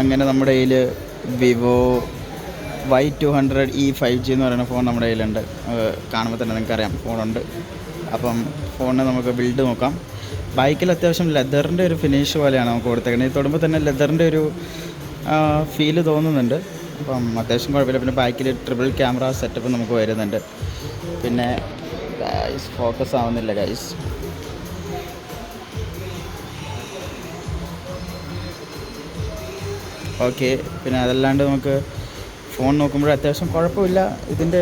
അങ്ങനെ നമ്മുടെ കയ്യിൽ വിവോ Y200e 5G എന്ന് പറയുന്ന ഫോൺ നമ്മുടെ കയ്യിലുണ്ട്. കാണുമ്പോൾ തന്നെ നിങ്ങൾക്കറിയാം ഫോണുണ്ട്. അപ്പം ഫോണിന് നമുക്ക് ബിൽഡ് നോക്കാം. ബൈക്കിൽ അത്യാവശ്യം ലെതറിൻ്റെ ഒരു ഫിനിഷ് പോലെയാണ് നമുക്ക് കൊടുത്തേക്കുന്നത്. ഇത് തൊടുമ്പോൾ തന്നെ ലെതറിൻ്റെ ഒരു ഫീല് തോന്നുന്നുണ്ട്. അപ്പം അത്യാവശ്യം കുഴപ്പമില്ല. പിന്നെ ബാക്കിൽ ട്രിപ്പിൾ ക്യാമറ സെറ്റപ്പ് നമുക്ക് വരുന്നുണ്ട്. പിന്നെ ഗൈസ് ഫോക്കസ് ആവുന്നില്ല ഗൈസ്. ഓക്കെ. പിന്നെ അതല്ലാണ്ട് നമുക്ക് ഫോൺ നോക്കുമ്പോൾ അത്യാവശ്യം കുഴപ്പമില്ല. ഇതിൻ്റെ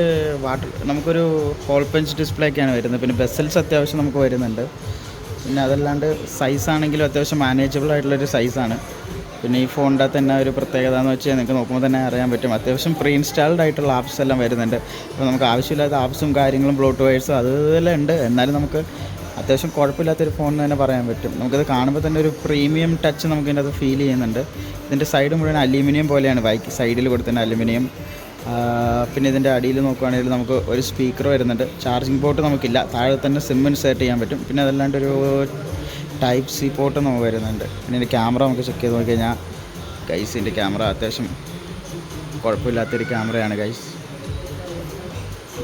നമുക്കൊരു ഹോൾ പഞ്ച് ഡിസ്പ്ലേ ഒക്കെയാണ് വരുന്നത്. പിന്നെ ബെസൽസ് അത്യാവശ്യം നമുക്ക് വരുന്നുണ്ട്. പിന്നെ അതല്ലാണ്ട് സൈസാണെങ്കിലും അത്യാവശ്യം മാനേജബിൾ ആയിട്ടുള്ളൊരു സൈസാണ്. പിന്നെ ഈ ഫോണിൻ്റെ തന്നെ ഒരു പ്രത്യേകത എന്ന് വെച്ചാൽ നിങ്ങൾക്ക് നോക്കുമ്പോൾ തന്നെ അറിയാൻ പറ്റും, അത്യാവശ്യം പ്രീ ഇൻസ്റ്റാൾഡ് ആയിട്ടുള്ള ആപ്സ് എല്ലാം വരുന്നുണ്ട്. അപ്പോൾ നമുക്ക് ആവശ്യമില്ലാത്ത ആപ്സും കാര്യങ്ങളും ബ്ലൂടൂത്ത് അതുപോലെ ഉണ്ട്. എന്നാലും നമുക്ക് അത്യാവശ്യം കുഴപ്പമില്ലാത്തൊരു ഫോൺ എന്ന് തന്നെ പറയാൻ പറ്റും. നമുക്കത് കാണുമ്പോൾ തന്നെ ഒരു പ്രീമിയം ടച്ച് നമുക്കിതിൻ്റെ അത് ഫീൽ ചെയ്യുന്നുണ്ട്. ഇതിൻ്റെ സൈഡ് മുഴുവൻ അലൂമിനിയം പോലെയാണ്, ബൈക്ക് സൈഡിൽ കൊടുത്തിട്ടുണ്ട് അലൂമിനിയം. പിന്നെ ഇതിൻ്റെ അടിയിൽ നോക്കുകയാണെങ്കിൽ നമുക്ക് ഒരു സ്പീക്കർ വരുന്നുണ്ട്. ചാർജിങ് പോർട്ട് നമുക്കില്ല, താഴെ തന്നെ സിം ഇൻസേർട്ട് ചെയ്യാൻ പറ്റും. പിന്നെ അതല്ലാണ്ട് ഒരു ടൈപ്പ് സി പോർട്ട് നമുക്ക് വരുന്നുണ്ട്. പിന്നെ ഇതിൻ്റെ ക്യാമറ നമുക്ക് ചെക്ക് ചെയ്ത് നോക്കിക്കഴിഞ്ഞാൽ ഗൈസിൻ്റെ ക്യാമറ അത്യാവശ്യം കുഴപ്പമില്ലാത്തൊരു ക്യാമറയാണ് ഗൈസ്.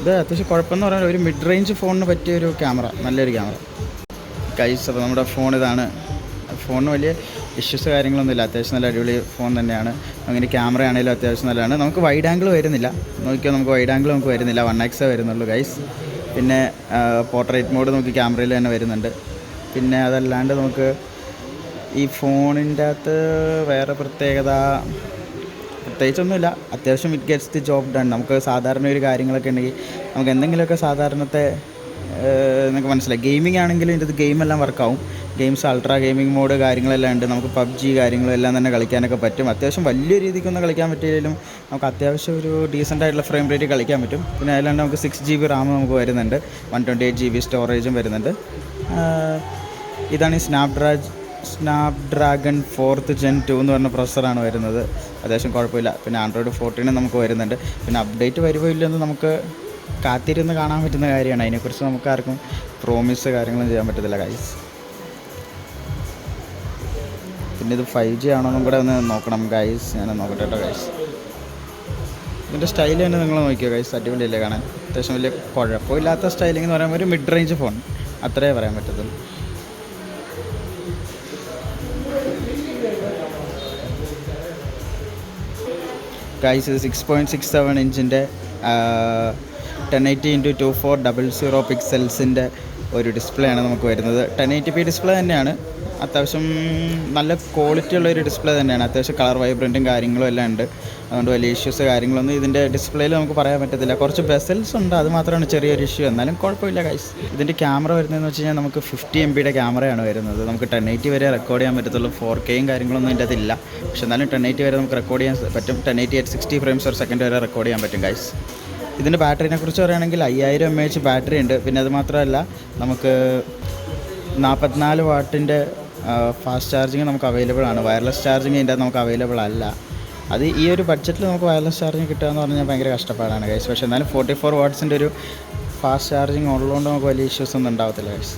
ഇത് അത്യാവശ്യം കുഴപ്പമെന്ന് പറഞ്ഞാൽ ഒരു മിഡ് റേഞ്ച് ഫോണിന് പറ്റിയൊരു ക്യാമറ, നല്ലൊരു ക്യാമറ ഗൈസ്. അപ്പോൾ നമ്മുടെ ഫോൺ ഇതാണ്. ഫോണിന് വലിയ ഇഷ്യൂസ് കാര്യങ്ങളൊന്നുമില്ല, അത്യാവശ്യം നല്ല അടിപൊളി ഫോൺ തന്നെയാണ്. അങ്ങനെ ക്യാമറ ആണെങ്കിലും അത്യാവശ്യം നല്ലതാണ്. നമുക്ക് വൈഡ് ആംഗിൾ വരുന്നില്ല, നോക്കിയാൽ നമുക്ക് വൈഡ് ആംഗിൾ നമുക്ക് വരുന്നില്ല, 1x വരുന്നുള്ളൂ ഗൈസ്. പിന്നെ പോർട്രേറ്റ് മോഡ് നമുക്ക് ക്യാമറയിൽ തന്നെ വരുന്നുണ്ട്. പിന്നെ അതല്ലാണ്ട് നമുക്ക് ഈ ഫോണിൻ്റെ അകത്ത് വേറെ പ്രത്യേകിച്ചൊന്നുമില്ല. അത്യാവശ്യം it gets the job done. നമുക്ക് സാധാരണ ഒരു കാര്യങ്ങളൊക്കെ ഉണ്ടെങ്കിൽ നമുക്ക് എന്തെങ്കിലുമൊക്കെ സാധാരണത്തെ നിങ്ങൾക്ക് മനസ്സിലായി. ഗെയിമിംഗ് ആണെങ്കിലും ഇതിൻ്റെ ഗെയിമെല്ലാം വർക്കാവും. ഗെയിംസ് അൾട്രാ ഗെയിമിംഗ് മോഡ് കാര്യങ്ങളെല്ലാം ഉണ്ട്. നമുക്ക് പബ്ജി കാര്യങ്ങളെല്ലാം തന്നെ കളിക്കാനൊക്കെ പറ്റും. അത്യാവശ്യം വലിയ രീതിക്കൊന്നും കളിക്കാൻ പറ്റില്ലെങ്കിലും നമുക്ക് അത്യാവശ്യം ഒരു ഡീസൻ്റ് ആയിട്ടുള്ള ഫ്രെയിം റേറ്റ് കളിക്കാൻ പറ്റും. പിന്നെ അതിലാണ്ട് നമുക്ക് 6GB റാം നമുക്ക് വരുന്നുണ്ട്, 128GB സ്റ്റോറേജും വരുന്നുണ്ട്. ഇതാണ് ഈ സ്നാപ്ഡ്രാഗൺ 4th Gen 2 എന്ന് പറഞ്ഞ പ്രോസസ്സറാണ് വരുന്നത്. അത്യാവശ്യം കുഴപ്പമില്ല. പിന്നെ Android 14 നമുക്ക് വരുന്നുണ്ട്. പിന്നെ അപ്ഡേറ്റ് വരുമോ ഇല്ലെന്ന് നമുക്ക് കാത്തിരുന്ന് കാണാൻ പറ്റുന്ന കാര്യമാണ്. അതിനെക്കുറിച്ച് നമുക്ക് ആർക്കും പ്രോമിസ് കാര്യങ്ങളും ചെയ്യാൻ പറ്റത്തില്ല ഗൈസ്. പിന്നെ ഇത് 5G ആണോന്നും കൂടെ ഒന്ന് നോക്കണം ഗൈസ്. ഞാൻ നോക്കട്ടെ കേട്ടോ ഗൈസ്. ഇതിൻ്റെ സ്റ്റൈൽ തന്നെ നിങ്ങൾ നോക്കിയോ ഗൈസ്, അടിപൊളിയല്ലേ കാണാൻ. അത്യാവശ്യം വലിയ കുഴപ്പമില്ലാത്ത സ്റ്റൈലിംഗ് എന്ന് പറയുമ്പോൾ ഒരു മിഡ് റേഞ്ച് ഫോൺ, അത്രേ പറയാൻ പറ്റത്തുള്ളൂ. ഗൈസ് ഇത് 6.67 ഇഞ്ചിൻ്റെ 1080x2400 പിക്സൽസിൻ്റെ ഒരു ഡിസ്പ്ലേ ആണ് നമുക്ക് വരുന്നത്. 1080p ഡിസ്പ്ലേ തന്നെയാണ്, അത്യാവശ്യം നല്ല ക്വാളിറ്റി ഉള്ളൊരു ഡിസ്പ്ലേ തന്നെയാണ്. അത്യാവശ്യം കളർ വൈബ്രൻറ്റും കാര്യങ്ങളും എല്ലാം ഉണ്ട്. അതുകൊണ്ട് വലിയ ഇഷ്യൂസ് കാര്യങ്ങളൊന്നും ഇതിൻ്റെ ഡിസ്പ്ലേയിൽ നമുക്ക് പറയാൻ പറ്റത്തില്ല. കുറച്ച് ബെസൽസ് ഉണ്ട്, അത് മാത്രമാണ് ചെറിയൊരു ഇഷ്യൂ. എന്നാലും കുഴപ്പമില്ല ഗൈസ്. ഇതിൻ്റെ ക്യാമറ വരുന്നതെന്ന് വെച്ച് കഴിഞ്ഞാൽ നമുക്ക് 50 MB ക്യാമറയാണ് വരുന്നത്. നമുക്ക് 1080 വരെ റെക്കോർഡ് ചെയ്യാൻ പറ്റത്തുള്ളൂ. 4Kയും കാര്യങ്ങളൊന്നും ഇതിൻ്റെ അതില്ല. പക്ഷെ എന്നാലും 1080 വരെ നമുക്ക് റെക്കോർഡ് ചെയ്യാൻ പറ്റും. 1080 at 60 frames per second വരെ റെക്കോർഡ് ചെയ്യാൻ പറ്റും ഗൈസ്. ഇതിൻ്റെ ബാറ്ററിനെ കുറിച്ച് പറയുകയാണെങ്കിൽ 5000 mAh ബാറ്ററി ഉണ്ട്. പിന്നെ അത് മാത്രമല്ല നമുക്ക് 44 വാട്ടിൻ്റെ ഫാസ്റ്റ് ചാർജിങ് നമുക്ക് അവൈലബിൾ ആണ്. വയർലെസ് ചാർജിങ് ഇതിൻ്റെ നമുക്ക് അവൈലബിൾ അല്ല. അത് ഈ ഒരു ബഡ്ജറ്റിൽ നമുക്ക് വയർലെസ് ചാർജിങ് കിട്ടുക എന്ന് പറഞ്ഞാൽ ഭയങ്കര കഷ്ടപ്പാടാണ് ഗൈസ്. പക്ഷേ എന്നാലും 44 വാട്ട്സിൻ്റെ ഒരു ഫാസ്റ്റ് ചാർജിങ് ഉള്ളതുകൊണ്ട് നമുക്ക് വലിയ ഇഷ്യൂസ് ഒന്നും ഉണ്ടാകത്തില്ല ഗൈസ്.